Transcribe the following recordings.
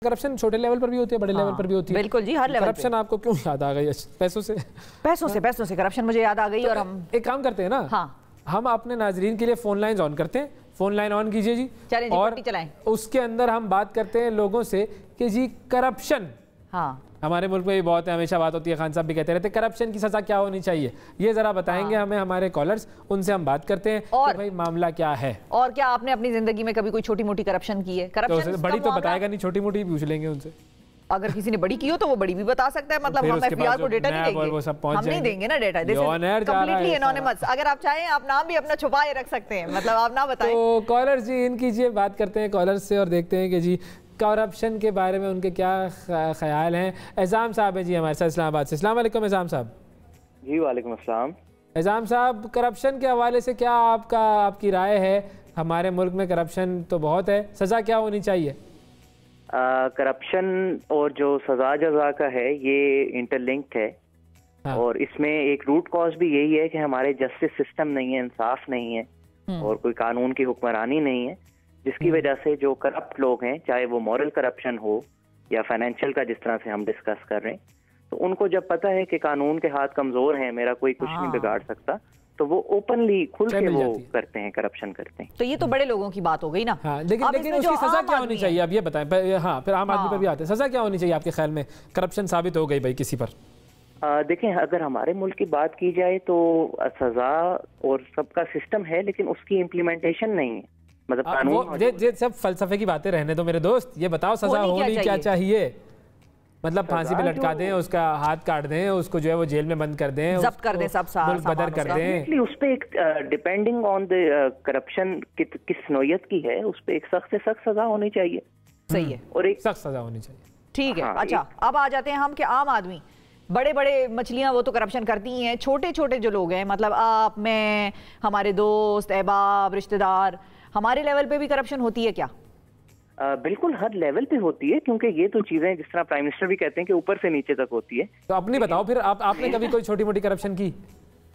Corruption چھوٹے level پر بھی ہوتی ہے, بڑے لیول پر بھی ہوتی ہے. بالکل جی, ہر لیول. کرپشن آپ کو کیوں یاد آ گئی؟ پیسوں سے کرپشن مجھے یاد آ گئی. اور ہم ایک کام کرتے ہیں نا, ہم اپنے ناظرین کے لیے فون لائنز آن کرتے ہیں. فون لائن آن کیجئے جی, اور اس کے اندر ہم بات کرتے ہیں لوگوں سے کہ جی کرپشن ہمارے ملک میں بھی بہت ہے, ہمیشہ بات ہوتی ہے, خان صاحب بھی کہتے رہتے ہیں کرپشن کی سزا کیا ہونی چاہیے. یہ ذرا بتائیں گے ہمیں ہمارے کالرز, ان سے ہم بات کرتے ہیں کہ بھائی معاملہ کیا ہے. اور کیا آپ نے اپنی زندگی میں کبھی کوئی چھوٹی موٹی کرپشن کی ہے؟ کرپشن بڑی تو بتائے گا نہیں, چھوٹی موٹی پوچھ لیں گے ان سے. اگر کسی نے بڑی کی ہو تو وہ بڑی بھی بتا سکتا ہے. مطلب ہم ایف بی آر کو ڈیٹا نہیں دیں گے, ہم نہیں دیں گے نا data. This is completely anonymous. اگر آپ چاہیں آپ نام بھی اپنا چھپائے رکھ سکتے ہیں, مطلب آپ نہ بتائیں. تو کالر جی ان کیجئے, بات کرتے ہیں کالر سے اور دیکھتے ہیں کہ جی کرپشن کے بارے میں ان کے کیا خیال ہیں. اعظام صاحب ہے جی ہمارے ساتھ اسلام آباد سے. السلام علیکم اعظام صاحب. جی وعلیکم السلام. اعظام صاحب, کرپشن کے حوالے سے کیا آپ کی رائے ہے؟ ہمارے ملک میں کرپشن تو بہت ہے, سزا کیا ہونی چاہیے؟ کرپشن اور جو سزا جزا کا ہے یہ انٹر لنکڈ ہے, اور اس میں ایک روٹ کاز بھی یہی ہے کہ ہمارے جسٹس سسٹم نہیں ہے, انصاف نہیں ہے, اور کوئی قانون کی حکمرانی نہیں ہے, جس کی وجہ سے جو کرپٹ لوگ ہیں, چاہے وہ مورل کرپشن ہو یا فائنینشیل کا جس طرح سے ہم ڈسکس کر رہے ہیں, تو ان کو جب پتہ ہے کہ قانون کے ہاتھ کمزور ہیں, میرا کوئی کچھ نہیں بگاڑ سکتا, تو وہ اوپنلی کھل کے وہ کرتے ہیں, کرپشن کرتے ہیں. تو یہ تو بڑے لوگوں کی بات ہو گئی نا. لیکن اس کی سزا کیا ہونی چاہیے آپ یہ بتائیں. ہاں پھر عام آدمی پر بھی آتے ہیں, سزا کیا ہونی چاہیے آپ کے خیال میں؟ کرپشن ثابت ہو گئی بھائی کسی پر. دیکھیں, اگر ہمارے ملک کی بات کی جائے تو سزا اور سب کا سسٹم ہے, لیکن اس کی امپلیمنٹیشن نہیں ہے. مطلب قانون یہ سب فلسفے کی باتیں رہنے دو میرے دوست, یہ بتاؤ سزا ہونی کیا چاہیے؟ مطلب پھانسی پہ لٹکا دیں, اس کا ہاتھ کاٹ دیں, اس کو جو ہے وہ جیل میں بند کر دیں, ضبط کر دیں, سب ملک بدر کر دیں. اس پہ ایک ڈیپینڈنگ آن دی کرپشن کس نوعیت کی ہے, اس پہ ایک سخت سے سخت سزا ہونی چاہیے. صحیح ہے, اور ایک سخت سزا ہونی چاہیے. ٹھیک ہے. اچھا, اب آ جاتے ہیں ہم کہ عام آدمی, بڑے بڑے مچھلیاں وہ تو کرپشن کرتی ہی ہیں, چھوٹے چھوٹے جو لوگ ہیں, مطلب آپ, میں, ہمارے دوست احباب, رشتہ دار, ہمارے لیول پہ بھی کرپشن ہوتی ہے کیا؟ بالکل ہر لیول پہ ہوتی ہے, کیونکہ یہ تو چیزیں جس طرح پرائم منسٹر بھی کہتے ہیں کہ اوپر سے نیچے تک ہوتی ہے. تو اپنی بتاؤ پھر, آپ نے کبھی کوئی چھوٹی موٹی کرپشن کی؟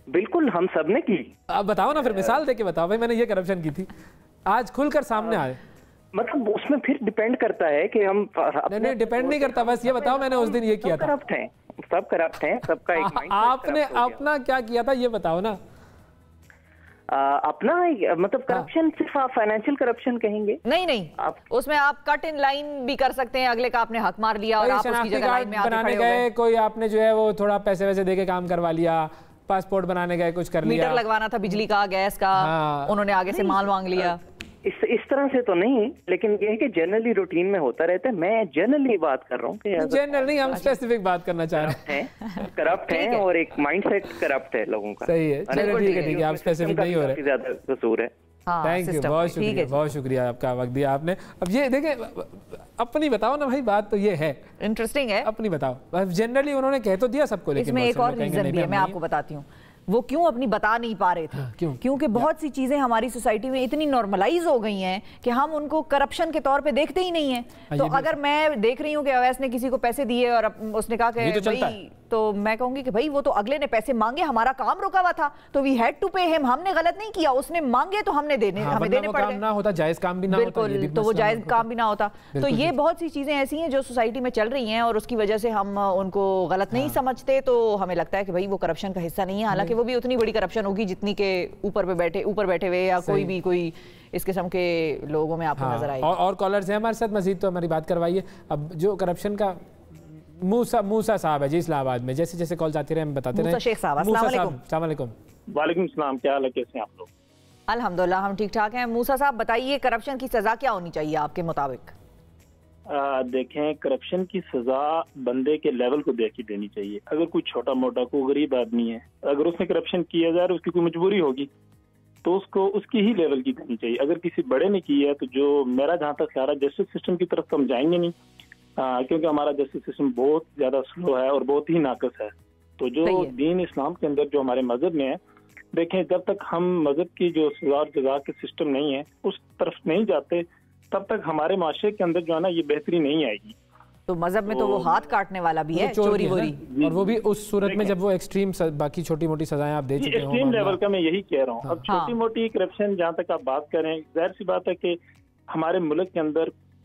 بالکل, ہم سب نے کی. آپ بتاؤ نا, پھر مثال دے کے بتاؤ بھائی میں نے یہ کرپشن کی تھی, آج کھل کر سامنے آئے. مطلب اس میں پھر ڈیپینڈ کرتا ہے کہ ہم نہیں ڈیپینڈ نہیں کرتا, بس یہ بتاؤ میں نے اس دن یہ کیا تھا. سب کرپٹ ہیں, سب کا ایک مائنڈ. آپ نے اپنا کیا کیا تھا یہ بتاؤ نا. اپنا مطلب کرپشن صرف آپ فائنینشیل کرپشن کہیں گے؟ نہیں, اس میں آپ کٹ ان لائن بھی کر سکتے ہیں, اگلے کا آپ نے حق مار لیا اور آپ اس کی جگہ لائن میں آتے کھڑے ہو گئے. کوئی آپ نے جو ہے وہ تھوڑا پیسے ویسے دے کے کام کروا لیا, پاسپورٹ بنانے گئے, کچھ کر لیا, میٹر لگوانا تھا بجلی کا, گیس کا, انہوں نے آگے سے مال مانگ لیا. اس طرح سے تو نہیں, لیکن یہ ہے کہ جنرلی روٹین میں ہوتا رہتا ہے. میں جنرلی بات کر رہا ہوں کہ جنرل نہیں, ہم اسپیسیفک بات کرنا چاہ رہے ہیں. کرپٹ ہیں اور ایک مائنڈ سیٹ کرپٹ ہے لوگوں کا. صحیح ہے, چلو ٹھیک ہے, آپ اسپیسیفک نہیں ہو رہے, زیادہ قصور ہے. تھینک یو, بہت شکریہ, بہت شکریہ, آپ کا وقت دیا آپ نے. اب یہ دیکھیں, اپنی بتاؤ نا بھائی, بات تو یہ ہے انٹرسٹنگ ہے, اپنی بتاؤ. جنرلی انہوں نے کہہ تو دیا سب کو, لیکن اس میں ایک اور ریزن بھی ہے, میں آپ کو بتاتی ہوں. وہ کیوں اپنی بتا نہیں پا رہے تھے؟ کیونکہ بہت سی چیزیں ہماری سوسائٹی میں اتنی نارملائز ہو گئی ہیں کہ ہم ان کو کرپشن کے طور پہ دیکھتے ہی نہیں ہیں. تو اگر میں دیکھ رہی ہوں کہ اویس نے کسی کو پیسے دیے اور اس نے کہا کہ بھائی, تو میں کہوں گی کہ بھائی وہ تو اگلے نے پیسے مانگے, ہمارا کام رکا ہوا تھا, تو وی ہیڈ ٹو پے ہم. ہم نے غلط نہیں کیا, اس نے مانگے تو ہم نے دینے, ہمیں دینے پڑ گئے. نہ ہوتا جائز کام بھی نہ ہوتا, بالکل, تو وہ جائز کام بھی نہ ہوتا. تو یہ بہت سی چیزیں ایسی ہیں جو سوسائٹی میں چل رہی ہیں, اور اس کی وجہ سے ہم ان کو غلط نہیں سمجھتے, تو ہمیں لگتا ہے کہ بھائی وہ کرپشن کا حصہ نہیں ہے. حالانکہ وہ بھی اتنی بڑی کرپشن ہوگی جتنی کہ اوپر بیٹھے ہوئے یا کوئی اس قسم کے لوگوں میں آپ کو نظر آئے. اور کالرز ہیں ہمارے ساتھ مزید, تو ہماری بات کروائیے. اب جو کرپشن کا موسیٰ صاحب ہے جی اسلام آباد میں, جیسے جیسے کالز آتی رہے ہم بتاتے رہے. موسیٰ شیخ صاحب, السلام علیکم. السلام علیکم. وعلیکم السلام, کیا حال ہے, کیسے ہیں آپ لوگ؟ الحمدللہ ہم ٹھیک ٹھاک ہیں. موسیٰ صاحب بتائیے, کرپشن کی سزا کیا ہونی چاہیے آپ کے مطابق؟ دیکھیں, کرپشن کی سزا بندے کے لیول کو دیکھ کے دینی چاہیے. اگر کوئی چھوٹا موٹا کوئی غریب آدمی ہے, اگر اس نے کرپشن کیا جائے, اس کی کوئی مجبوری ہوگی, تو اس کو اس کی ہی لیول کی دینی چاہیے. اگر کسی بڑے نے کی ہے, تو جو میرا جہاں تک خیال ہے, جسٹس سسٹم کی طرف تو ہم جائیں گے نہیں, کیونکہ ہمارا جسٹس سسٹم بہت زیادہ سلو ہے اور بہت ہی ناقص ہے. تو جو دین اسلام کے اندر جو ہمارے مذہب میں ہے, دیکھیں جب تک ہم مذہب کی جو سزا اور جزا کے سسٹم نہیں ہے اس طرف نہیں جاتے, تب تک ہمارے معاشرے کے اندر جو ہے نا یہ بہتری نہیں آئے گی. تو مذہب میں تو وہ ہاتھ کاٹنے والا بھی ہے, چوری ووری, اور وہ بھی اس صورت میں جب وہ ایکسٹریم, باقی چھوٹی موٹی سزائیں آپ دے چکے ہوں. ایکسٹریم لیول کا میں یہی کہہ رہا ہوں. اب چھوٹی موٹی کرپشن جہاں تک آپ بات کریں, ظاہر سی بات ہے کہ ہمارے ملک کے اندر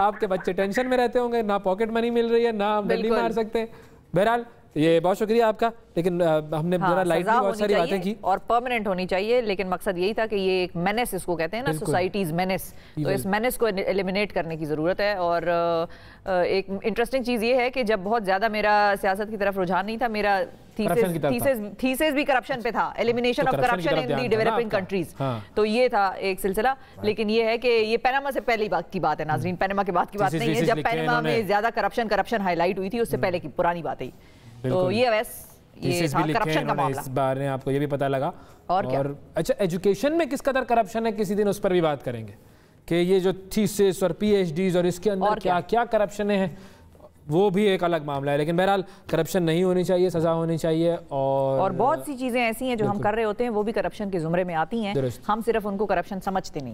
آپ کے بچے ٹینشن میں رہتے ہوں گے, نہ پاکٹ منی مل رہی ہے, نہ ہم گلی مار سکتے ہیں. بہرحال یہ بہت شکریہ آپ کا, لیکن ہم نے ذرا لائٹلی بہت ساری باتیں کی اور پرماننٹ ہونی چاہیے, لیکن مقصد یہی تھا کہ یہ ایک مینس اس کو کہتے ہیں نا, سوسائٹیز مینس, تو اس مینس کو ایلیمینیٹ کرنے کی ضرورت ہے. اور ایک انٹرسٹنگ چیز یہ ہے کہ جب بہت زیادہ میرا سیاست کی طرف رجحان نہیں تھا, میرا تھیسس بھی کرپشن پہ تھا, elimination of corruption in the developing countries, تو یہ تھا ایک سلسلہ. لیکن یہ ہے کہ یہ پیناما سے پہلی بات کی بات ہے ناظرین, پیناما کے بعد کی بات نہیں ہے, جب پیناما میں زیادہ کرپشن ہائی لائٹ ہوئی تھی, اس سے پہلے کی پرانی بات ہے. تو یہ کرپشن کا معاملہ, اس بارے میں آپ کو یہ بھی پتہ لگا. اور اچھا, ایجوکیشن میں کس قدر کرپشن ہے, کسی دن اس پر بھی بات کریں گے کہ یہ جو تھیسس اور پی ایچ ڈیز اور اس کے اندر کیا کیا کرپشن ہے, وہ بھی ایک الگ معاملہ ہے. لیکن بہرحال کرپشن نہیں ہونی چاہیے, سزا ہونی چاہیے. اور بہت سی چیزیں ایسی ہیں جو ہم کر رہے ہوتے ہیں وہ بھی کرپشن کے زمرے میں آتی ہیں, ہم صرف ان کو کرپشن سمجھتے نہیں.